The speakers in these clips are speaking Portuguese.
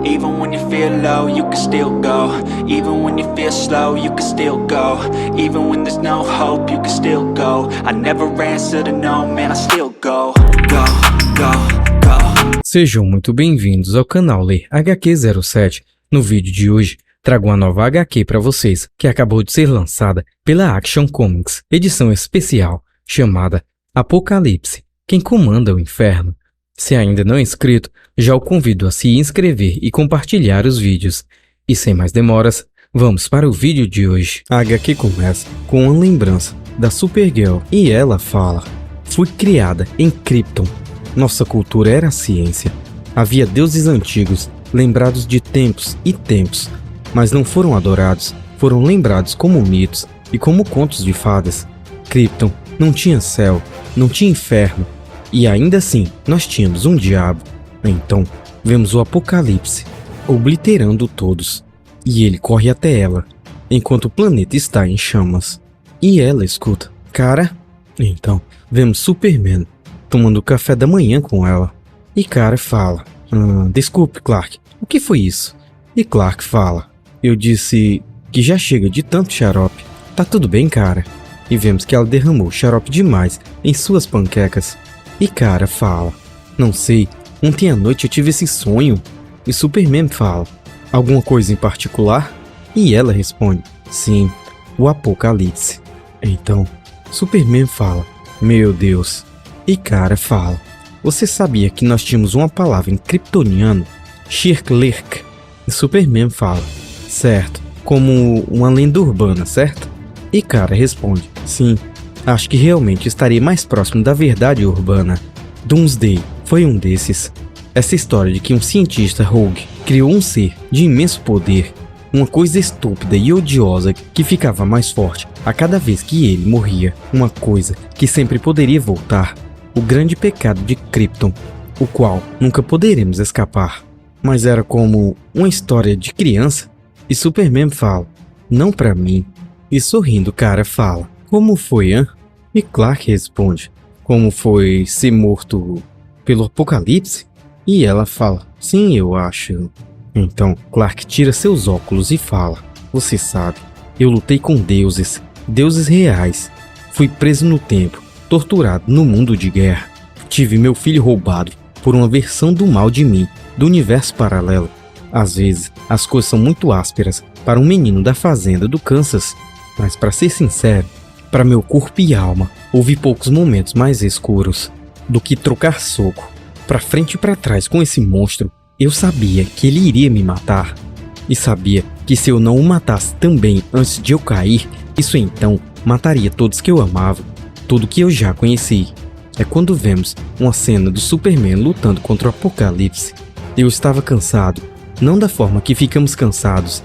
Even when you feel low, you can still go. Even when you feel slow, you can still go. Even when there's no hope, you can still go. I never answer to no, man, I still go. Go, go, go. Sejam muito bem-vindos ao canal Ler HQ07. No vídeo de hoje, trago uma nova HQ para vocês, que acabou de ser lançada pela Action Comics, edição especial, chamada Apocalipse, Quem Comanda o Inferno. Se ainda não é inscrito, já o convido a se inscrever e compartilhar os vídeos. E sem mais demoras, vamos para o vídeo de hoje. A HQ começa com uma lembrança da Supergirl e ela fala: "Fui criada em Krypton. Nossa cultura era a ciência. Havia deuses antigos, lembrados de tempos e tempos, mas não foram adorados, foram lembrados como mitos e como contos de fadas. Krypton não tinha céu, não tinha inferno, e ainda assim nós tínhamos um diabo. Então vemos o Apocalipse, obliterando todos, e ele corre até ela, enquanto o planeta está em chamas. E ela escuta: Cara? Então vemos Superman tomando café da manhã com ela. E Cara fala: Desculpe, Clark, o que foi isso? E Clark fala: Eu disse que já chega de tanto xarope. Tá tudo bem, Cara? E vemos que ela derramou xarope demais em suas panquecas. E Cara fala: Não sei, ontem à noite eu tive esse sonho. E Superman fala: Alguma coisa em particular? E ela responde: Sim, o Apocalipse. Então Superman fala: Meu Deus. E Cara fala: Você sabia que nós tínhamos uma palavra em kryptoniano? Shirk-Lirk. E Superman fala: Certo, como uma lenda urbana, certo? E Cara responde: Sim, acho que realmente estaria mais próximo da verdade urbana. Doomsday foi um desses. Essa história de que um cientista rogue criou um ser de imenso poder, uma coisa estúpida e odiosa que ficava mais forte a cada vez que ele morria, uma coisa que sempre poderia voltar, o grande pecado de Krypton, o qual nunca poderemos escapar. Mas era como uma história de criança. E Superman fala: Não pra mim. E sorrindo, Cara fala: Como foi, hein? E Clark responde: Como foi ser morto pelo Apocalipse? E ela fala: Sim, eu acho. Então Clark tira seus óculos e fala: Você sabe, eu lutei com deuses, deuses reais. Fui preso no tempo, torturado no mundo de guerra. Tive meu filho roubado por uma versão do mal de mim, do universo paralelo. Às vezes, as coisas são muito ásperas para um menino da fazenda do Kansas. Mas para ser sincero, para meu corpo e alma, houve poucos momentos mais escuros do que trocar soco para frente e para trás com esse monstro. Eu sabia que ele iria me matar. E sabia que se eu não o matasse também antes de eu cair, isso então mataria todos que eu amava, tudo que eu já conheci. É quando vemos uma cena do Superman lutando contra o Apocalipse. Eu estava cansado, não da forma que ficamos cansados,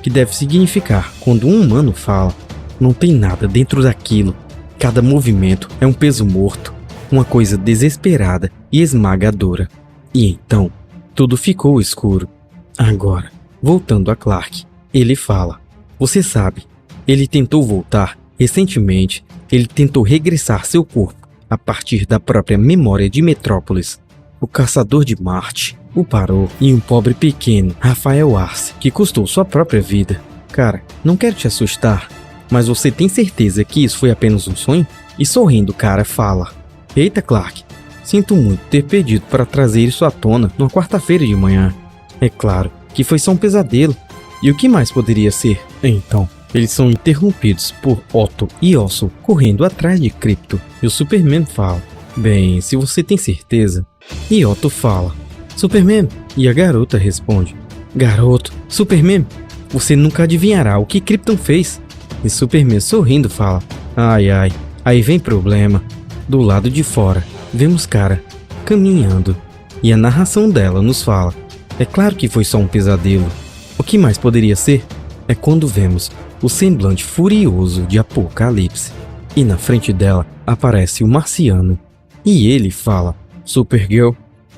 que deve significar quando um humano fala. Não tem nada dentro daquilo. Cada movimento é um peso morto, uma coisa desesperada e esmagadora. E então, tudo ficou escuro. Agora, voltando a Clark, ele fala: Você sabe, ele tentou voltar recentemente, ele tentou regressar seu corpo a partir da própria memória de Metrópolis. O caçador de Marte o parou e um pobre pequeno, Rafael Arce, que custou sua própria vida. Cara, não quero te assustar, mas você tem certeza que isso foi apenas um sonho? E sorrindo, Cara fala: Eita, Clark, sinto muito ter pedido para trazer isso à tona numa quarta-feira de manhã. É claro que foi só um pesadelo. E o que mais poderia ser? Então, eles são interrompidos por Otto e Osso correndo atrás de Krypto. E o Superman fala: Bem, se você tem certeza. E Otto fala: Superman. E a garota responde: Garoto, Superman, você nunca adivinhará o que Krypton fez. E Superman sorrindo fala: Ai, ai, aí vem problema. Do lado de fora, vemos Cara caminhando. E a narração dela nos fala: É claro que foi só um pesadelo. O que mais poderia ser? É quando vemos o semblante furioso de Apocalipse. E na frente dela aparece o Marciano. E ele fala: Supergirl.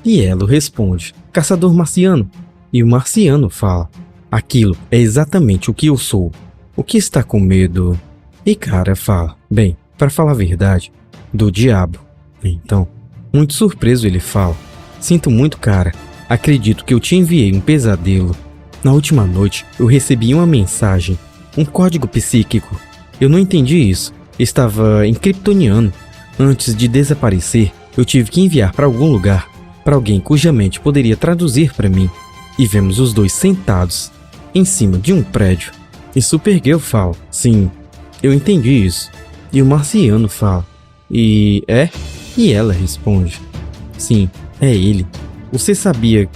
E ela responde: Caçador Marciano. E o Marciano fala: Aquilo é exatamente o que eu sou. O que está com medo? E Cara fala: Bem, para falar a verdade, do diabo. Então, muito surpreso, ele fala: Sinto muito, Cara, acredito que eu te enviei um pesadelo. Na última noite, eu recebi uma mensagem, um código psíquico. Eu não entendi isso. Estava em kryptoniano. Antes de desaparecer, eu tive que enviar para algum lugar, para alguém cuja mente poderia traduzir para mim. E vemos os dois sentados, em cima de um prédio. E Supergirl fala, sim, eu entendi isso. E o Marciano fala, e é? E ela responde, sim, é ele. Você sabia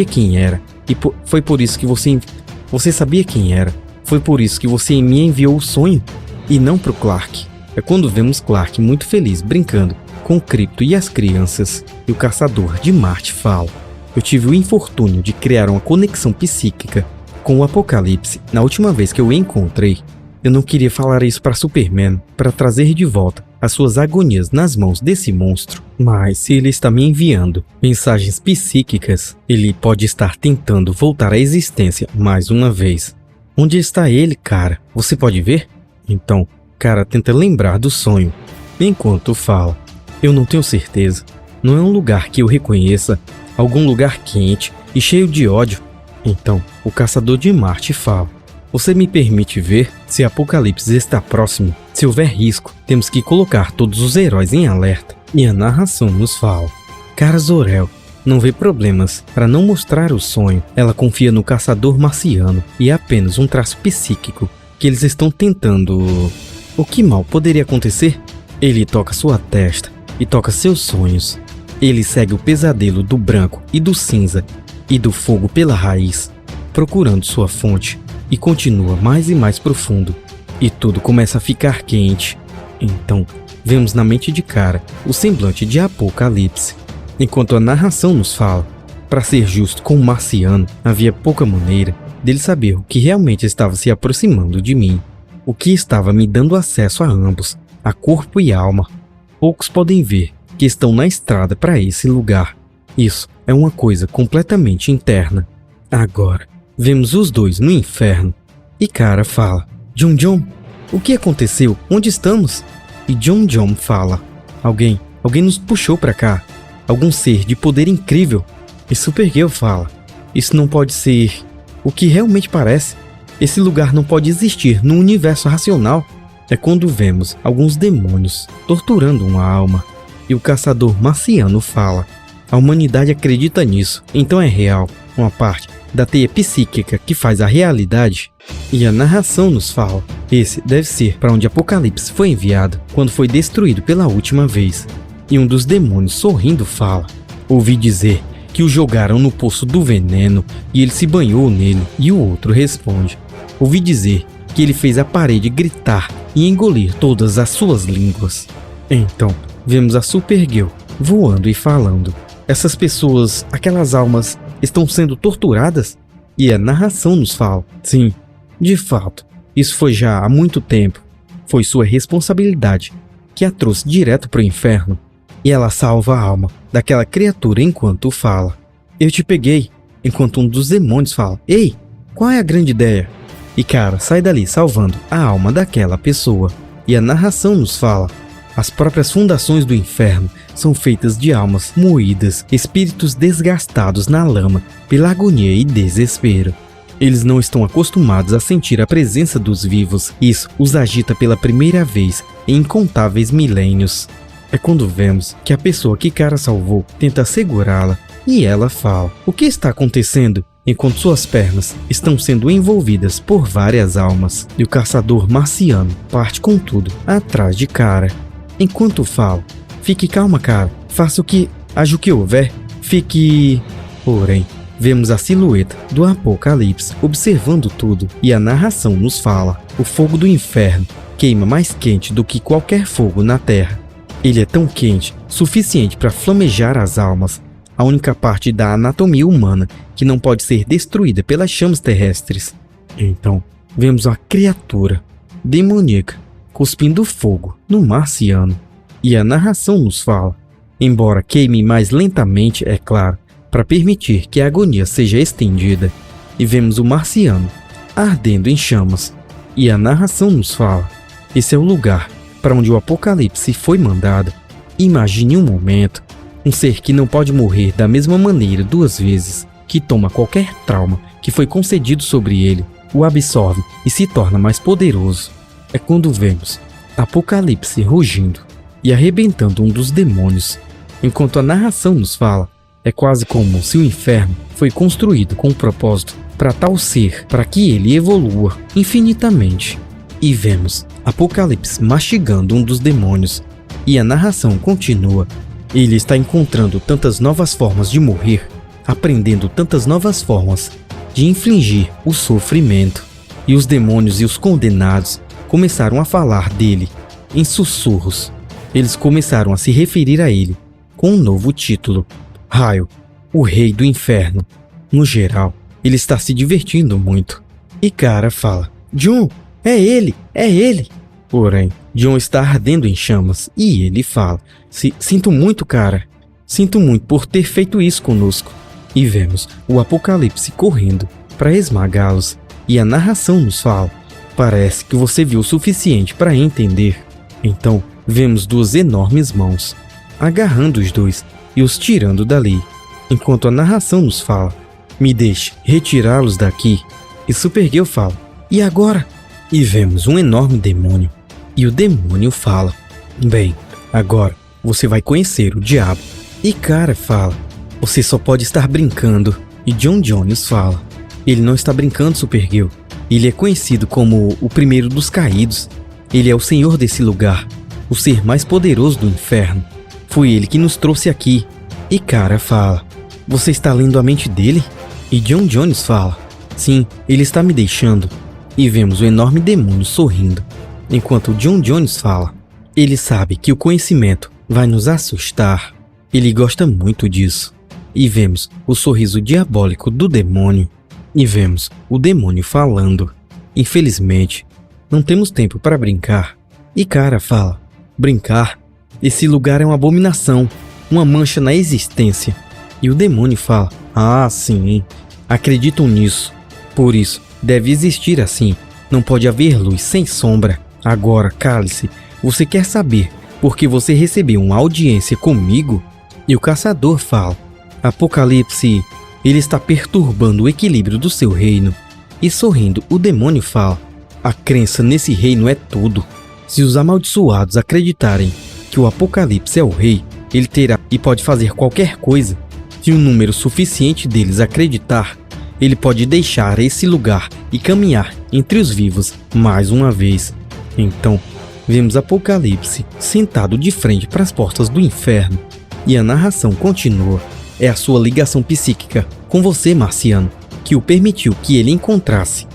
quem era. E foi por isso que você sabia quem era. Foi por isso que você me enviou o sonho e não pro Clark. É quando vemos Clark muito feliz brincando com o Krypto e as crianças. E o caçador de Marte fala, eu tive o infortúnio de criar uma conexão psíquica com o Apocalipse na última vez que eu o encontrei. Eu não queria falar isso para Superman, para trazer de volta as suas agonias nas mãos desse monstro. Mas se ele está me enviando mensagens psíquicas, ele pode estar tentando voltar à existência mais uma vez. Onde está ele, cara? Você pode ver? Então, cara tenta lembrar do sonho, enquanto fala. Eu não tenho certeza. Não é um lugar que eu reconheça, algum lugar quente e cheio de ódio. Então, o caçador de Marte fala. Você me permite ver se Apocalipse está próximo? Se houver risco, temos que colocar todos os heróis em alerta. E a narração nos fala. Cara Zor-El não vê problemas para não mostrar o sonho. Ela confia no caçador marciano e é apenas um traço psíquico que eles estão tentando... O que mal poderia acontecer? Ele toca sua testa e toca seus sonhos. Ele segue o pesadelo do branco e do cinza e do fogo pela raiz, procurando sua fonte. E continua mais e mais profundo. E tudo começa a ficar quente. Então, vemos na mente de cara o semblante de Apocalipse. Enquanto a narração nos fala, para ser justo com o Marciano, havia pouca maneira dele saber o que realmente estava se aproximando de mim. O que estava me dando acesso a ambos, a corpo e alma. Poucos podem ver que estão na estrada para esse lugar. Isso é uma coisa completamente interna. Agora, vemos os dois no inferno. E Kara fala, John, o que aconteceu? Onde estamos? E John fala, alguém nos puxou pra cá. Algum ser de poder incrível. E Supergirl fala, isso não pode ser o que realmente parece. Esse lugar não pode existir no universo racional. É quando vemos alguns demônios torturando uma alma. E o caçador marciano fala, a humanidade acredita nisso, então é real. Uma parte da teia psíquica que faz a realidade. E a narração nos fala, esse deve ser para onde Apocalipse foi enviado quando foi destruído pela última vez. E um dos demônios sorrindo fala, ouvi dizer que o jogaram no poço do veneno e ele se banhou nele. E o outro responde, ouvi dizer que ele fez a parede gritar e engolir todas as suas línguas. Então, vemos a Supergirl voando e falando, essas pessoas, aquelas almas, estão sendo torturadas? E a narração nos fala, sim, de fato, isso foi já há muito tempo. Foi sua responsabilidade que a trouxe direto para o inferno. E ela salva a alma daquela criatura enquanto fala. Eu te peguei, enquanto um dos demônios fala, ei, qual é a grande ideia? E cara, sai dali salvando a alma daquela pessoa. E a narração nos fala, as próprias fundações do inferno são feitas de almas moídas, espíritos desgastados na lama pela agonia e desespero. Eles não estão acostumados a sentir a presença dos vivos. Isso os agita pela primeira vez em incontáveis milênios. É quando vemos que a pessoa que Kara salvou tenta segurá-la e ela fala, o que está acontecendo? Enquanto suas pernas estão sendo envolvidas por várias almas. E o caçador marciano parte com tudo atrás de Kara. Enquanto fala, fique calma, Kara, haja o que houver, fique... Porém, vemos a silhueta do Apocalipse observando tudo e a narração nos fala, o fogo do inferno queima mais quente do que qualquer fogo na terra. Ele é tão quente, suficiente para flamejar as almas, a única parte da anatomia humana que não pode ser destruída pelas chamas terrestres. Então, vemos uma criatura demoníaca cuspindo fogo no marciano. E a narração nos fala, embora queime mais lentamente, é claro, para permitir que a agonia seja estendida. E vemos o marciano ardendo em chamas. E a narração nos fala, esse é o lugar para onde o Apocalipse foi mandado. Imagine um momento Um ser que não pode morrer da mesma maneira duas vezes, que toma qualquer trauma que foi concedido sobre ele, o absorve e se torna mais poderoso. É quando vemos Apocalipse rugindo e arrebentando um dos demônios. Enquanto a narração nos fala, é quase como se o inferno foi construído com um propósito para tal ser, para que ele evolua infinitamente. E vemos Apocalipse mastigando um dos demônios. E a narração continua. Ele está encontrando tantas novas formas de morrer, aprendendo tantas novas formas de infligir o sofrimento. E os demônios e os condenados começaram a falar dele em sussurros. Eles começaram a se referir a ele com um novo título: Raio, o Rei do Inferno. No geral, ele está se divertindo muito. E Kara fala: John, é ele, é ele. Porém, John está ardendo em chamas e ele fala: Sinto muito, Kara. Sinto muito por ter feito isso conosco. E vemos o Apocalipse correndo para esmagá-los. E a narração nos fala: parece que você viu o suficiente para entender. Então, vemos duas enormes mãos agarrando os dois e os tirando dali. Enquanto a narração nos fala: me deixe retirá-los daqui. E Supergirl fala: e agora? E vemos um enorme demônio. E o demônio fala: bem, agora você vai conhecer o diabo. E Kara fala: você só pode estar brincando. E John Jones fala: ele não está brincando, Supergirl. Ele é conhecido como o primeiro dos caídos. Ele é o senhor desse lugar, o ser mais poderoso do inferno. Foi ele que nos trouxe aqui. E Kara fala: você está lendo a mente dele? E John Jones fala: sim, ele está me deixando. E vemos o enorme demônio sorrindo. Enquanto John Jones fala: ele sabe que o conhecimento vai nos assustar. Ele gosta muito disso. E vemos o sorriso diabólico do demônio. E vemos o demônio falando: infelizmente, não temos tempo para brincar. E Kara fala: brincar? Esse lugar é uma abominação, uma mancha na existência. E o demônio fala: ah, sim, acreditam nisso. Por isso, deve existir assim. Não pode haver luz sem sombra. Agora, cale-se. Você quer saber por que você recebeu uma audiência comigo? E o caçador fala: Apocalipse, ele está perturbando o equilíbrio do seu reino. E sorrindo, o demônio fala: a crença nesse reino é tudo. Se os amaldiçoados acreditarem que o Apocalipse é o rei, ele terá e pode fazer qualquer coisa. Se um número suficiente deles acreditar, ele pode deixar esse lugar e caminhar entre os vivos mais uma vez. Então, vemos Apocalipse sentado de frente para as portas do inferno. E a narração continua. É a sua ligação psíquica com você, marciano, que o permitiu que ele encontrasse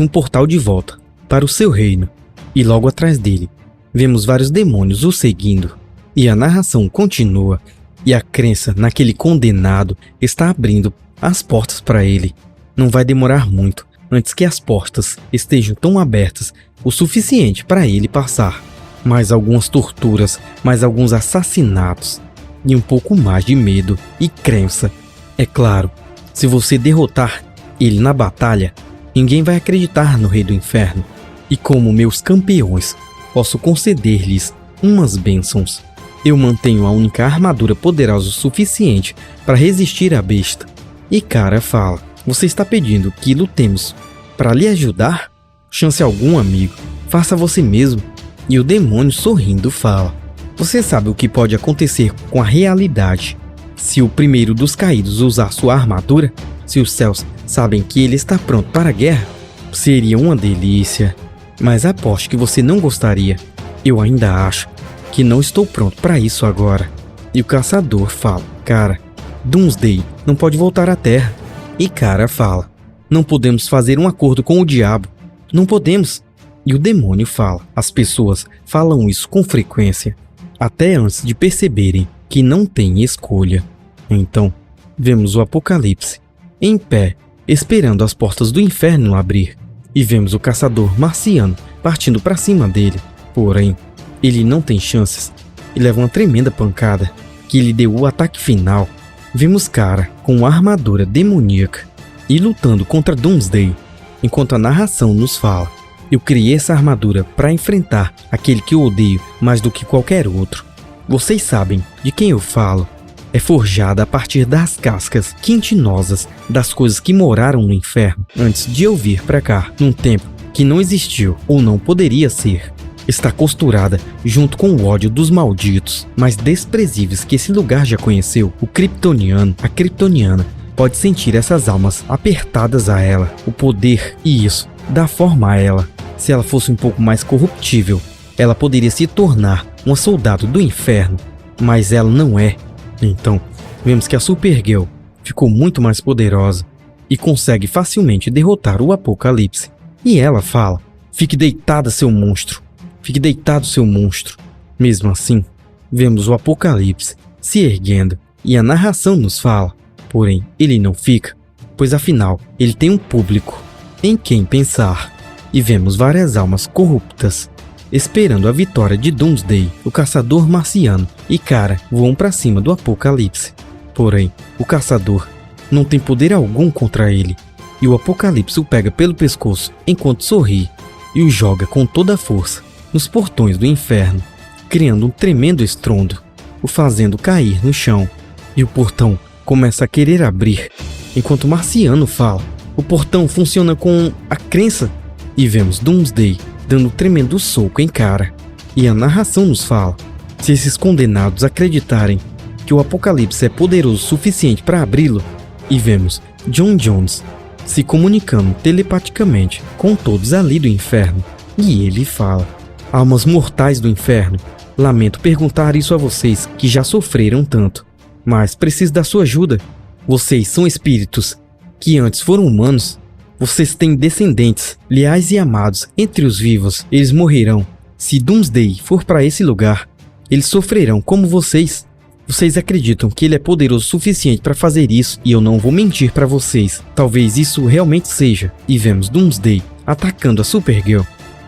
um portal de volta para o seu reino. E logo atrás dele, vemos vários demônios o seguindo. E a narração continua. E a crença naquele condenado está abrindo as portas para ele. Não vai demorar muito antes que as portas estejam tão abertas o suficiente para ele passar. Mais algumas torturas, mais alguns assassinatos e um pouco mais de medo e crença. É claro, se você derrotar ele na batalha, ninguém vai acreditar no Rei do Inferno. E como meus campeões, posso conceder-lhes umas bênçãos. Eu mantenho a única armadura poderosa o suficiente para resistir à besta. E Kara fala: você está pedindo que lutemos para lhe ajudar? Chance algum, amigo. Faça você mesmo. E o demônio sorrindo fala: você sabe o que pode acontecer com a realidade se o primeiro dos caídos usar sua armadura? Se os céus sabem que ele está pronto para a guerra? Seria uma delícia. Mas aposto que você não gostaria. Eu ainda acho que não estou pronto para isso agora. E o caçador fala: cara, Doomsday não pode voltar à Terra. E Kara fala: não podemos fazer um acordo com o diabo. Não podemos. E o demônio fala: as pessoas falam isso com frequência, até antes de perceberem que não têm escolha. Então, vemos o Apocalipse em pé, esperando as portas do inferno abrir. E vemos o caçador marciano partindo para cima dele. Porém, ele não tem chances e leva uma tremenda pancada que lhe deu o ataque final. Vemos Kara com uma armadura demoníaca e lutando contra Doomsday, enquanto a narração nos fala: eu criei essa armadura para enfrentar aquele que eu odeio mais do que qualquer outro. Vocês sabem de quem eu falo. É forjada a partir das cascas quintinosas das coisas que moraram no inferno antes de eu vir pra cá, num tempo que não existiu ou não poderia ser. Está costurada junto com o ódio dos malditos, mais desprezíveis que esse lugar já conheceu. O kryptoniano, a kryptoniana, pode sentir essas almas apertadas a ela, o poder e isso dá forma a ela. Se ela fosse um pouco mais corruptível, ela poderia se tornar uma soldado do inferno, mas ela não é. Então, vemos que a Supergirl ficou muito mais poderosa e consegue facilmente derrotar o Apocalipse. E ela fala: fique deitada, seu monstro. Fique deitado, seu monstro. Mesmo assim, vemos o Apocalipse se erguendo e a narração nos fala, porém ele não fica, pois afinal ele tem um público em quem pensar. E vemos várias almas corruptas esperando a vitória de Doomsday. O caçador marciano e Kara voam para cima do Apocalipse. Porém, o caçador não tem poder algum contra ele, e o Apocalipse o pega pelo pescoço enquanto sorri e o joga com toda a força nos portões do inferno, criando um tremendo estrondo, o fazendo cair no chão. E o portão começa a querer abrir. Enquanto o marciano fala, o portão funciona com a crença. E vemos Doomsday dando um tremendo soco em Kara. E a narração nos fala: se esses condenados acreditarem que o Apocalipse é poderoso o suficiente para abri-lo. E vemos J'onn J'onzz se comunicando telepaticamente com todos ali do inferno. E ele fala: almas mortais do inferno, lamento perguntar isso a vocês que já sofreram tanto, mas preciso da sua ajuda. Vocês são espíritos que antes foram humanos. Vocês têm descendentes, leais e amados entre os vivos. Eles morrerão. Se Doomsday for para esse lugar, eles sofrerão como vocês. Vocês acreditam que ele é poderoso o suficiente para fazer isso, e eu não vou mentir para vocês. Talvez isso realmente seja. E vemos Doomsday atacando a Supergirl,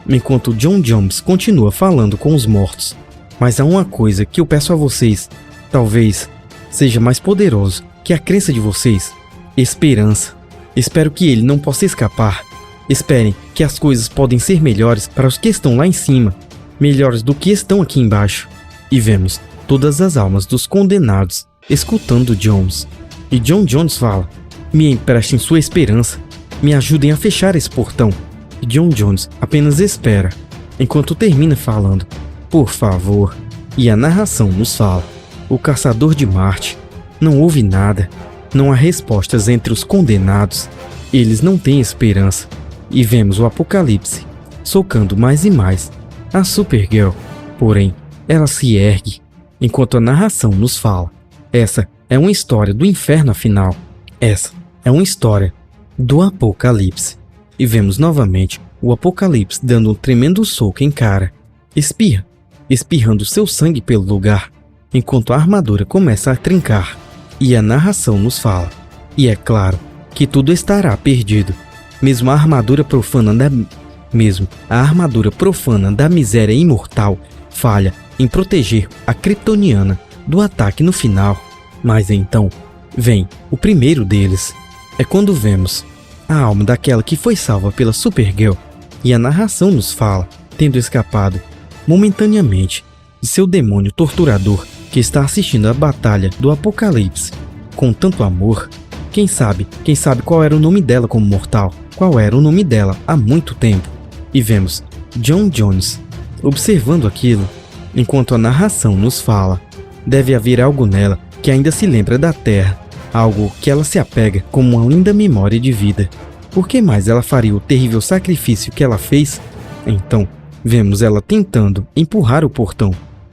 enquanto J'onn J'onzz continua falando com os mortos. Mas há uma coisa que eu peço a vocês, talvez seja mais poderoso que a crença de vocês: esperança. Espero que ele não possa escapar. Esperem que as coisas podem ser melhores para os que estão lá em cima, melhores do que estão aqui embaixo. E vemos todas as almas dos condenados escutando J'onzz. E J'onn J'onzz fala: me emprestem sua esperança, me ajudem a fechar esse portão. E J'onn J'onzz apenas espera, enquanto termina falando: por favor. E a narração nos fala: o caçador de Marte. Não houve nada. Não há respostas entre os condenados. Eles não têm esperança. E vemos o Apocalipse socando mais e mais a Supergirl. Porém, ela se ergue, enquanto a narração nos fala: essa é uma história do inferno afinal. Essa é uma história do Apocalipse. E vemos novamente o Apocalipse dando um tremendo soco em Kara. Espirrando seu sangue pelo lugar, enquanto a armadura começa a trincar. E a narração nos fala: e é claro que tudo estará perdido. Mesmo a armadura profana da miséria imortal falha em proteger a kryptoniana do ataque no final. Mas então vem o primeiro deles. É quando vemos a alma daquela que foi salva pela Supergirl. E a narração nos fala, tendo escapado momentaneamente de seu demônio torturador, que está assistindo a batalha do Apocalipse com tanto amor. Quem sabe qual era o nome dela como mortal, qual era o nome dela há muito tempo. E vemos J'onn J'onzz observando aquilo, enquanto a narração nos fala: deve haver algo nela que ainda se lembra da Terra, algo que ela se apega como uma linda memória de vida. Por que mais ela faria o terrível sacrifício que ela fez? Então, vemos ela tentando empurrar o portão,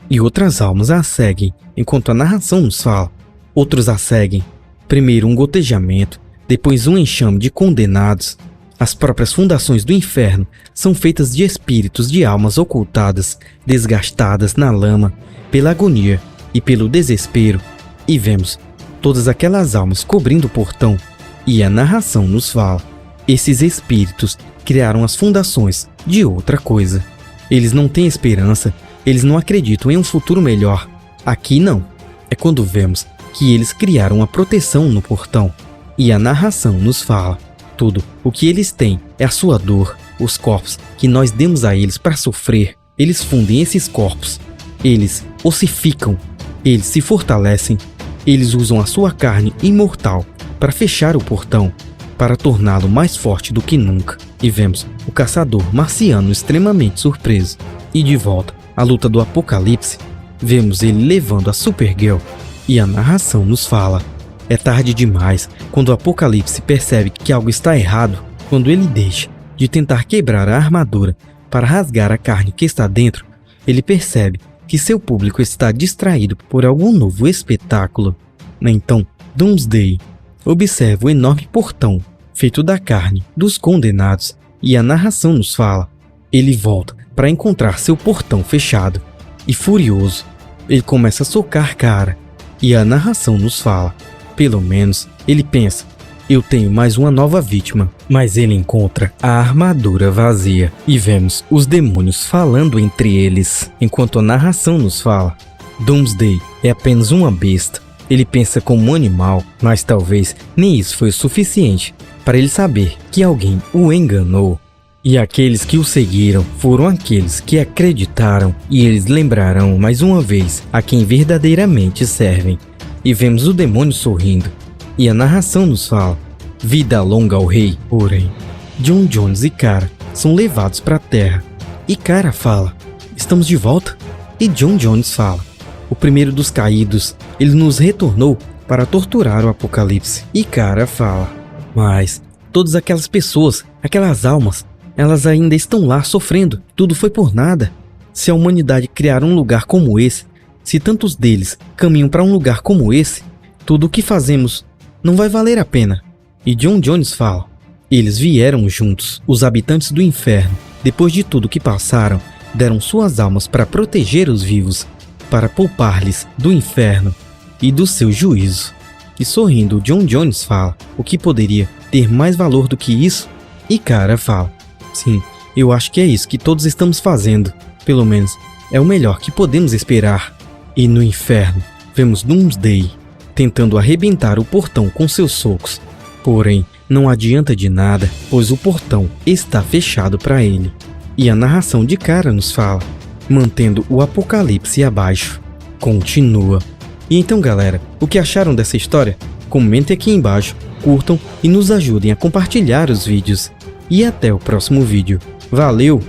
e outras almas a seguem, enquanto a narração nos fala: outros a seguem. Primeiro um gotejamento, depois um enxame de condenados. As próprias fundações do inferno são feitas de espíritos de almas ocultadas, desgastadas na lama, pela agonia e pelo desespero. E vemos todas aquelas almas cobrindo o portão. E a narração nos fala: esses espíritos criaram as fundações de outra coisa. Eles não têm esperança, eles não acreditam em um futuro melhor. Aqui não. É quando vemos que eles criaram a proteção no portão. E a narração nos fala: tudo o que eles têm é a sua dor, os corpos que nós demos a eles para sofrer. Eles fundem esses corpos Eles ossificam, eles se fortalecem, eles usam a sua carne imortal para fechar o portão, para torná-lo mais forte do que nunca. E vemos o caçador marciano extremamente surpreso. E de volta à luta do Apocalipse, vemos ele levando a Supergirl. E a narração nos fala: é tarde demais quando o Apocalipse percebe que algo está errado, quando ele deixa de tentar quebrar a armadura para rasgar a carne que está dentro. Ele percebe que seu público está distraído por algum novo espetáculo. Então, Doomsday observa o enorme portão feito da carne dos condenados e a narração nos fala: ele volta para encontrar seu portão fechado e, furioso, ele começa a socar Kara. E a narração nos fala: pelo menos ele pensa, eu tenho mais uma nova vítima. Mas ele encontra a armadura vazia e vemos os demônios falando entre eles, enquanto a narração nos fala: Doomsday é apenas uma besta. Ele pensa como um animal, mas talvez nem isso foi o suficiente para ele saber que alguém o enganou. E aqueles que o seguiram foram aqueles que acreditaram, e eles lembrarão mais uma vez a quem verdadeiramente servem. E vemos o demônio sorrindo, e a narração nos fala: vida longa ao rei. Porém, J'onn J'onzz e Kara são levados para a terra. E Kara fala: estamos de volta? E J'onn J'onzz fala: o primeiro dos caídos, ele nos retornou para torturar o Apocalipse. E Kara fala: mas todas aquelas pessoas, aquelas almas, elas ainda estão lá sofrendo. Tudo foi por nada. Se a humanidade criar um lugar como esse, se tantos deles caminham para um lugar como esse, tudo o que fazemos não vai valer a pena. E J'onn J'onzz fala: eles vieram juntos, os habitantes do inferno. Depois de tudo que passaram, deram suas almas para proteger os vivos, para poupar-lhes do inferno e do seu juízo. E sorrindo, J'onn J'onzz fala: o que poderia ter mais valor do que isso? E Kara fala: sim, eu acho que é isso que todos estamos fazendo. Pelo menos é o melhor que podemos esperar. E no inferno, vemos Doomsday tentando arrebentar o portão com seus socos. Porém, não adianta de nada, pois o portão está fechado para ele. E a narração de Kara nos fala: mantendo o Apocalipse abaixo. Continua. E então, galera, o que acharam dessa história? Comentem aqui embaixo, curtam e nos ajudem a compartilhar os vídeos. E até o próximo vídeo. Valeu!